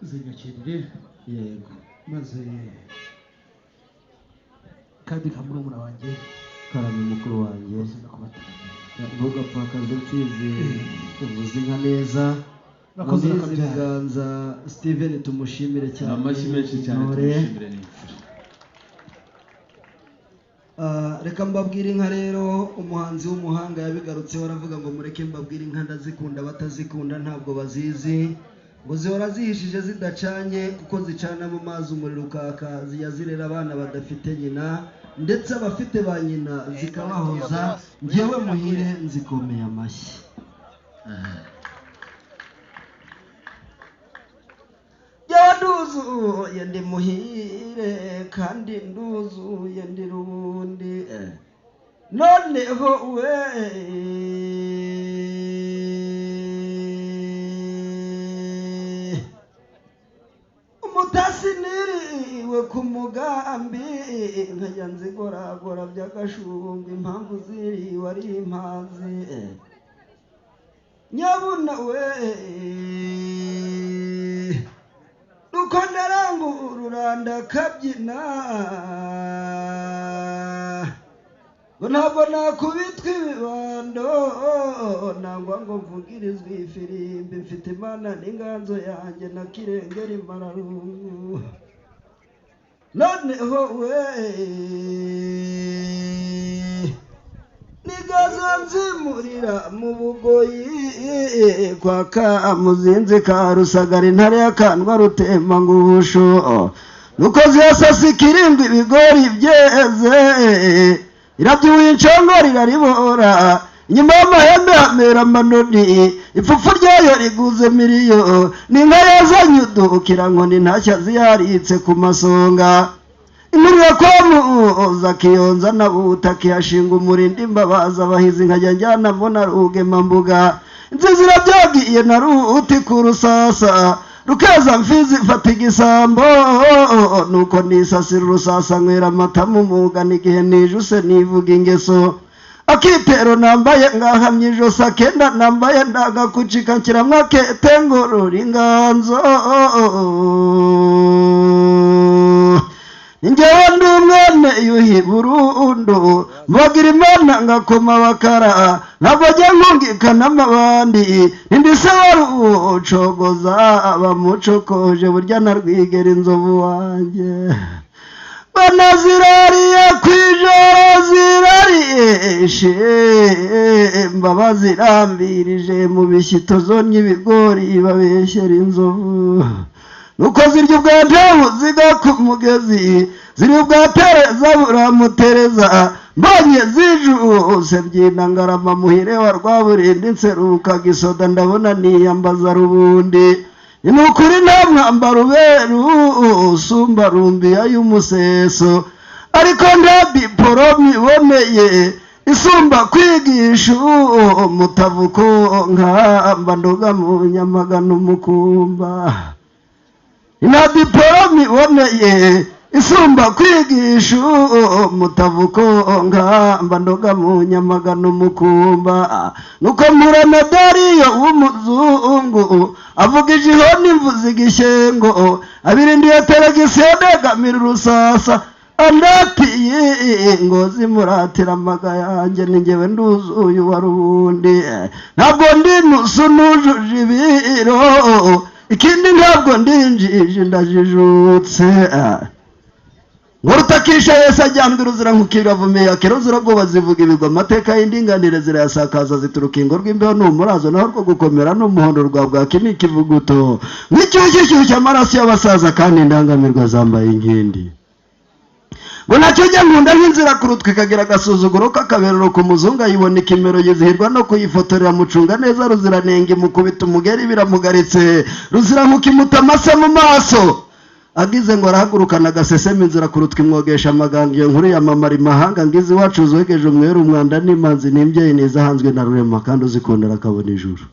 zinyakirire yego maze kandi kamurumuna wanjye karame mukuru wanjye uzina kubataranya ntugapfakaze mfizi uvuze inka neza Bakoze mubizi akabyara. biganza Steven tumushimire cyane amashyi menshi cyane Intore. tumushimire n'imfura. Reka mbabwire inka rero umuhanzi w'umuhanga yabigarutseho aravuga ngo mureke mbabwire inka ndazikunda batazikunda ntabwo bazizi ngo zihora zihishije zidacanye kuko zicana mu mazi umuriro ukaka zijya zirera abana badafite nyina ndetse abafite ba nyina zikabahoza njyewe muhire nzikomeye amashyi yewe nduzuye ndi muhire kandi nduzuye ndi rundi noneho we umutasi niriwe ku mugambi nkajya nzigoragora by'agashumbi impamvu ziriwe ari impazi nyabuna we nuko ndarangurura ndakabyina ngo ntabwo nakubitwa ibibando nangwa ngo mvugirizwe ifirimbi mfite imana n'inganzo yanjye na kirengera impararungu noneho we nigaza nzimurira mu bugoyi kwa Kamuzinzi ka Rusagara intare y'akandwa rutemba ngusho nuko ziyasasika irindwi ibigori byeze irabyuye inshongori iraribora inyuma y'amahembe hamera amanoni ipfupfu ryayo riguze miliyo n'inka yazanye udukira nkoni ntashya ziyaritse ku masonga inkuru ya kwamuza kiyonza na buta kiyashinga umurindi imbabaza abahizi nkajya njyanamo na rugema mbuga inzizi irabyagiye na ruti ku rusasa rukeza mfizi fata igisambo nuko nisasira urusasa nywera amata mu mugana igihe nijuse nivuga ingeso akitero nambaye ngahamye ijosi akenda nambaye ndagakucika nkiramwa kete ngorora inganzo njyewe ndi umwene yuhi burundu mbagira imana ngakoma bakara ntabwo ajya nkungikana amabandi indise wari ucogoza abamucokoje burya narwigera inzovu wanjye bana zirariye kwijoro zirarishe mbaba zirambirije mu bishyito zonye ibigori babeshyera inzovu nuko zirya ubwatebu ziga ku mugezi ziri ubwatereza buramutereza mbonye zijuse byina ngarama muhire wa Rwaburindi nseruka gisoda ndabona niyambaza rubundi ni ukuri nta mwambaro uberu usumba rumbiya y'umuseso ariko nta diporomi iboneye isumba kwigisha umutavuko nkamba ndoga mu Nyamagana umukumba nta diporomi iboneye isumba kwigisha umutavuko nkamba ndoga mu Nyamagana umukumba nuko murana Dariyo w'umuzungu avuga ijihoni mvuze igishyengo abirindiye telegisiyo negamira urusasa andatiye ngo zimuratira amaga yanjye ningewe nduzuye wa rubundi ntabwo ndi nusu nujuje ibiro ikindi ntabwo ndinjije ndajijutse Ngurutakisha Yesu ajyambwe ruzira nkukira vumiye akero zirabwoba zivuga ibigwa amateka y'indinganire zirayasakaza zituruka ingo rw'imbeho n'umurazo naho rwo gukomera n'umuhondo rwa bwaki n'ikivuguto nk'icyushyu cy'amaraso y'abasaza kandi indangamirwa zambaye inkindi ngo nacyo jya nkunda nk'inzira kurutwa ikagira agasuzuguro k'akaberero ku muzungu ayibona ikimero yizihirwa no kuyifotorera mucunga neza ruziranenge mukubita umugeri biramugaritse ruzira nkukimuta amase mu maso agize ngo arahagurukana agasesema inzira kurutwa imwogesha amaganga iyo nkuru yamamara imahanga ngize iwacu uzogeje umweru umwanda n'imanzi n'imbyeyi nizahanzwe na rurema kandi uzikundira akabona ijuru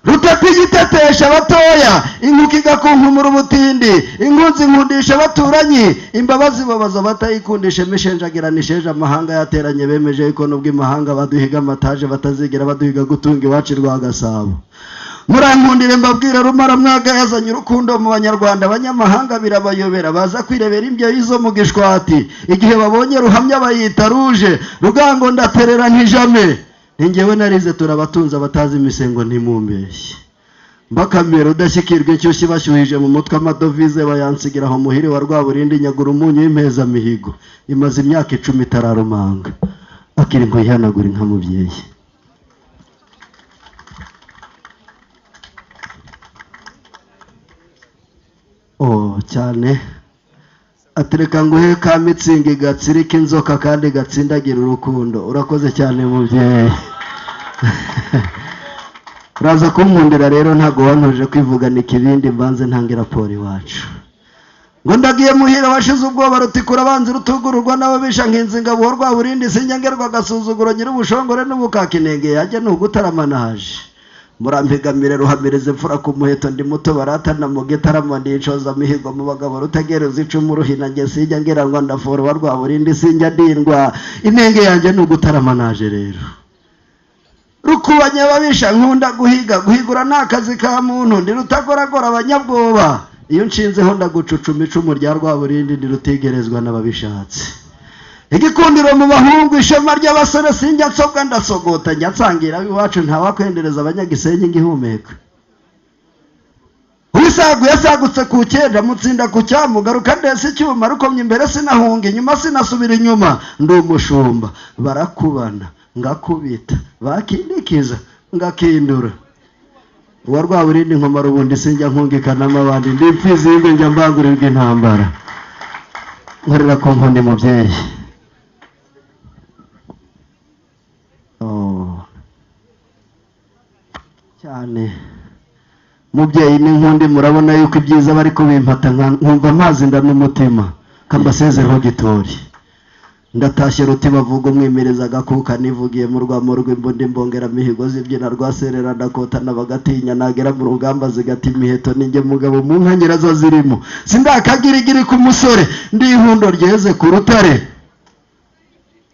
rutati igitetesha abatoya inkuka igakunkumura ubutindi inkunzi nkundisha abaturanyi imbabazi babaza batayikundisha imishenjagirana isheje amahanga yateranye bemeje yuko nubwo imahanga baduhiga amataje batazigira baduhiga gutunga iwacu rwa Gasabo murankundire mbabwire Rumara Mwaga yazanye urukundo mu banyarwanda, abanyamahanga birabayobera baza kwirebera ibyo yizo mu Gishwati, igihe babonye Ruhamya bayita ruje, Rugango ndaterera ntijame, ningewe narize turabatunza batazi imisengo ntimumbeshye, mbakamira udashyikirwa inshyushyu bashyuhije mu mutwe amadovize bayansigira aho muhiri wa Rwaburindi nyagura umunyu w'impeza mihigo, imaze imyaka 10 itararumanga, akiri ngo yihanagura nka mubyeyi. Cyane atereka nguhe ka mitsingi gatsirika inzoka kandi gatsindagira urukundo, urakoze cyane mubyeyi. Uraza kunkundira rero ntago wantoje kwivugana ikibindi mbanze ntange raporo iwacu, ngo ndagiye muhira washize ubwoba rutikura banze rutugururwa nabo bisha nkinzinga buho Rwaburindi sinyangerwa gasuzuguro nyiri ubushongore n'ubukakinenge yajye n'ugutaramana haje, murampigamire ruhamireze mfura ku muheto ndi muto baratana mu gitaramo ndicoza mihigo mu bagabo rutagereza icumu ruhina nge sijya ngera ngo ndaforo wa Rwaburindi sinjya ndindwa, inenge yanjye n'ugutaramana haje rero rukubanye babisha nkunda guhigura n'akazi ka muntu ndi rutagoragora abanyabwoba, iyo nshinzeho ndagucucuma icumu rya Rwaburindi ndi rutigerezwa n'ababishatse, igikundiro mu bahungu ishema ry'abasore sinjya nsobwa ndasogota njya nsangira iwacu ntawakwendereza abanyagisenyi ngihumeka, wisagu yasagutse ku cyenda mutsinda ku cyamugaruka ndese icyuma rukomye imbere sinahunga inyuma sinasubira inyuma, ndi umushumba barakubana ngakubita bakindikiza ngakindura, uwa Rwaburindi nkomara ubundi sinjya nkungikanamo abandi ndi imfizi y'ingwe njya mbangurirwa intambara, nkorera ko nkundi mubyeyi. Cyane mubyeyi n'inkundi murabona yuko ibyiza bari kubimpata nkumva amazi nda n'umutima kambasezeho gitori, ndatashye ruti bavuga umwimereza gakuka nivugiye mu rwamo rw'imbundi mbongera mihigo zibyina rwaserera ndakota nabagatinya nagera mu rugamba zigati imiheto ninjye mugabo mu nkanyira zo zirimo sindakagirigiri ku musore ndi ihundo ryeze ku rutare,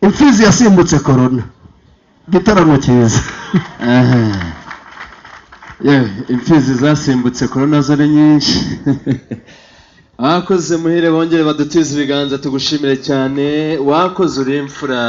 imfizi yasimbutse corona, gitaramo cyiza. Imfizi zasimbutse corona zo ni nyinshi. Wakoze muhire bongere badutize ibiganza tugushimire cyane, wakoze uri imfura.